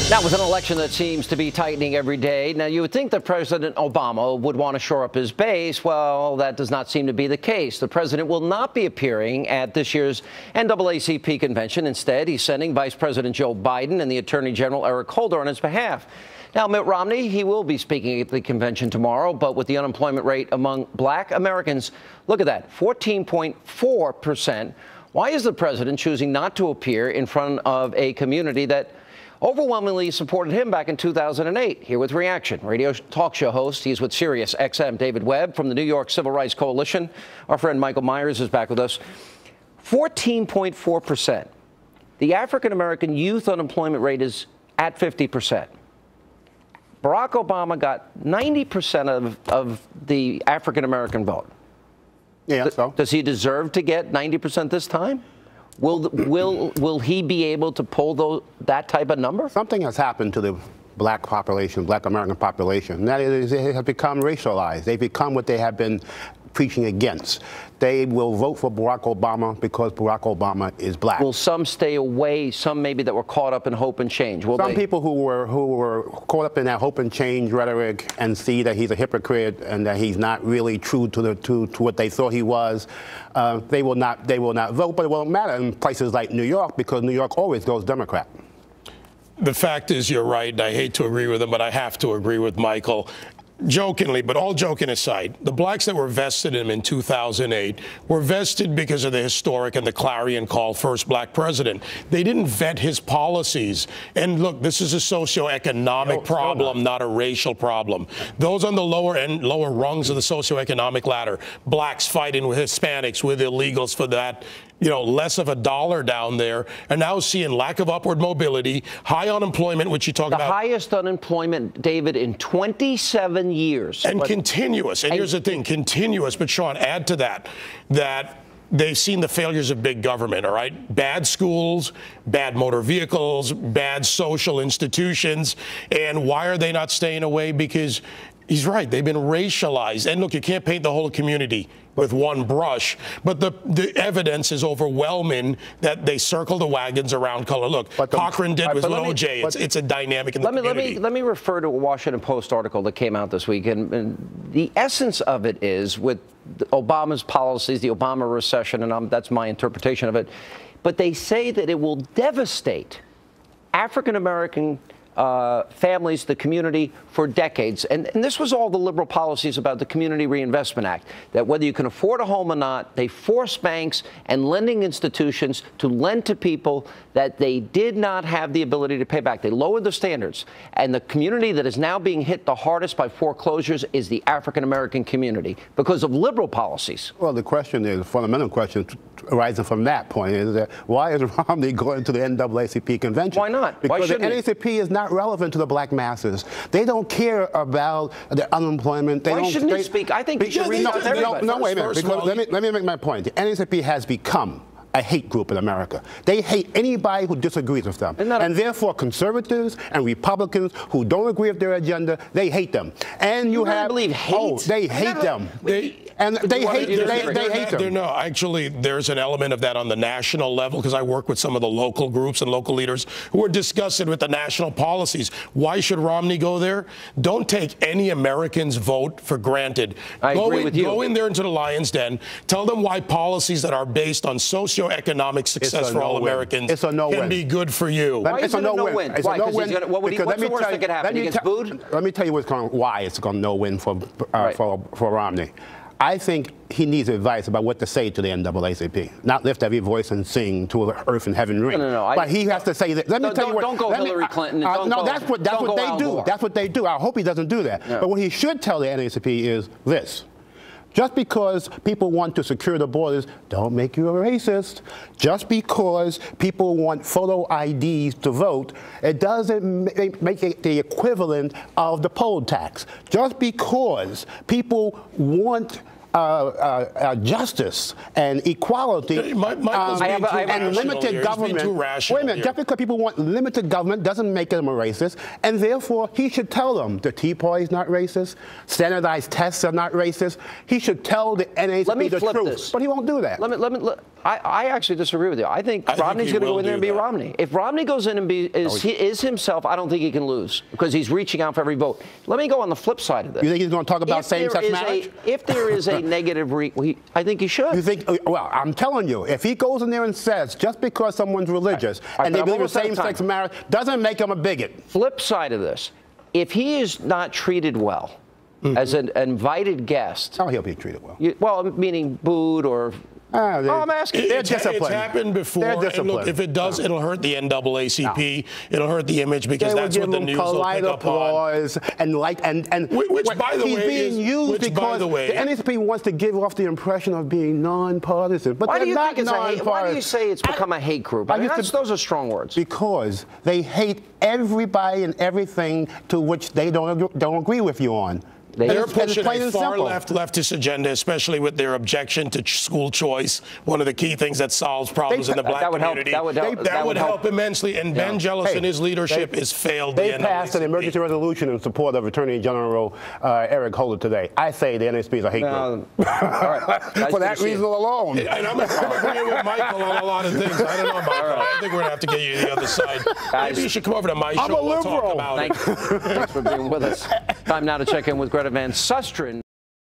That was an election that seems to be tightening every day. Now, you would think that President Obama would want to shore up his base. Well, that does not seem to be the case. The president will not be appearing at this year's NAACP convention. Instead, he's sending Vice President Joe Biden and the Attorney General Eric Holder on his behalf. Now, Mitt Romney, he will be speaking at the convention tomorrow, but with the unemployment rate among black Americans, look at that, 14.4%. Why is the president choosing not to appear in front of a community that overwhelmingly supported him back in 2008. Here with reaction, radio talk show host. He's with Sirius XM, David Webb from the New York Civil Rights Coalition. Our friend Michael Myers is back with us. 14.4%. The African-American youth unemployment rate is at 50%. Barack Obama got 90% of the African-American vote. Yeah, so. Does he deserve to get 90% this time? Will he be able to pull that type of number? Something has happened to the black population, black American population. And that is, they have become racialized. They've become what they have been preaching against. They will vote for Barack Obama because Barack Obama is black. Will some stay away? Some maybe that were caught up in hope and change. Will some people who were caught up in that hope and change rhetoric and see that he's a hypocrite and that he's not really true to what they thought he was, they will not vote. But it won't matter in places like New York because New York always goes Democrat. The fact is, you're right, and I hate to agree with him, but I have to agree with Michael. Jokingly, but all joking aside, the blacks that were vested in him in 2008 were vested because of the historic and the clarion call first black president. They didn't vet his policies. And look, this is a socioeconomic problem, not a racial problem. Those on the lower rungs of the socioeconomic ladder, blacks fighting with Hispanics, with illegals for that, less of a dollar down there, and now seeing lack of upward mobility, high unemployment, which you talk about. The highest unemployment, David, in 27 years. And continuous. And here's the thing, continuous. But, Sean, add to that, they've seen the failures of big government, all right? Bad schools, bad motor vehicles, bad social institutions. And why are they not staying away? Because he's right, they've been racialized. And look, you can't paint the whole community with one brush, but the evidence is overwhelming that they circle the wagons around color. Look, Cochran did with Lil J. It's a dynamic in the community. Let me refer to a Washington Post article that came out this week, and the essence of it is with Obama's policies, the Obama recession, and that's my interpretation of it, but they say that it will devastate African-American families, the community, for decades. And this was all the liberal policies about the Community Reinvestment Act, that whether you can afford a home or not, they force banks and lending institutions to lend to people that they did not have the ability to pay back. They lowered the standards. And the community that is now being hit the hardest by foreclosures is the African-American community because of liberal policies. Well, the question is, the fundamental question arising from that point is that why is Romney going to the NAACP convention? Why not? Because the NAACP is not relevant to the black masses. They don't care about the unemployment. Why shouldn't he speak? I think he should reach out to everybody. No, wait a minute. Because let me make my point. The NAACP has become a hate group in America. They hate anybody who disagrees with them. And therefore, conservatives and Republicans who don't agree with their agenda, they hate them. And you have... believe hate? Oh, they hate them. They hate them. No, actually, there's an element of that on the national level because I work with some of the local groups and local leaders who are discussing with the national policies. Why should Romney go there? Don't take any American's vote for granted. I agree with you. Go in there into the lion's den. Tell them why policies that are based on socioeconomic success for all Americans can be good for you. Why is it a no-win? Why? What's the worst that could happen? He gets booed? Let me tell you why it's going to no-win for Romney. I think he needs advice about what to say to the NAACP, not lift every voice and sing to earth and heaven ring. No. But he has to say that. Let me tell you what. Don't go Hillary Clinton. No, that's what they do. That's what they do. I hope he doesn't do that. No. But what he should tell the NAACP is this. Just because people want to secure the borders, don't make you a racist. Just because people want photo IDs to vote, it doesn't make it the equivalent of the poll tax. Just because people want justice and equality and limited government. Wait a minute, just because people want limited government doesn't make them a racist, and therefore he should tell them the Tea Party is not racist, standardized tests are not racist. He should tell the NAACP the truth, but he won't do that. I actually disagree with you. I think Romney's going to go in there and be Romney. If Romney goes in and is himself, I don't think he can lose because he's reaching out for every vote. Let me go on the flip side of this. You think he's going to talk about same-sex marriage? If there is a negative, I think he should. You think? Well, I'm telling you, if he goes in there and says just because someone's religious and they believe in same-sex marriage doesn't make him a bigot. Flip side of this, if he is not treated well as an invited guest, oh, he'll be treated well. Well, meaning booed or. I'm asking. It's happened before. And look, if it does, it'll hurt the NAACP. No. It'll hurt the image because that's what the news will pick up on. Which, by the way, he's being used because the NAACP wants to give off the impression of being nonpartisan, but they're not nonpartisan. Why do you say it's become a hate group? I mean, those are strong words. Because they hate everybody and everything to which they don't agree with you on. They're pushing a far leftist agenda, especially with their objection to school choice, one of the key things that solves problems in the black community. That would help immensely, and Ben Jealous and his leadership has failed. They passed an emergency resolution in support of Attorney General Eric Holder today. I say the NAACP is a hate group. All right. For that reason alone. And I'm agreeing with Michael on a lot of things. I don't know, Michael. I think we're going to have to get you to the other side. Maybe you should come over to my show. I'm a liberal. We'll talk about it. Thanks for being with us. Time now to check in with Greta Van Susteren.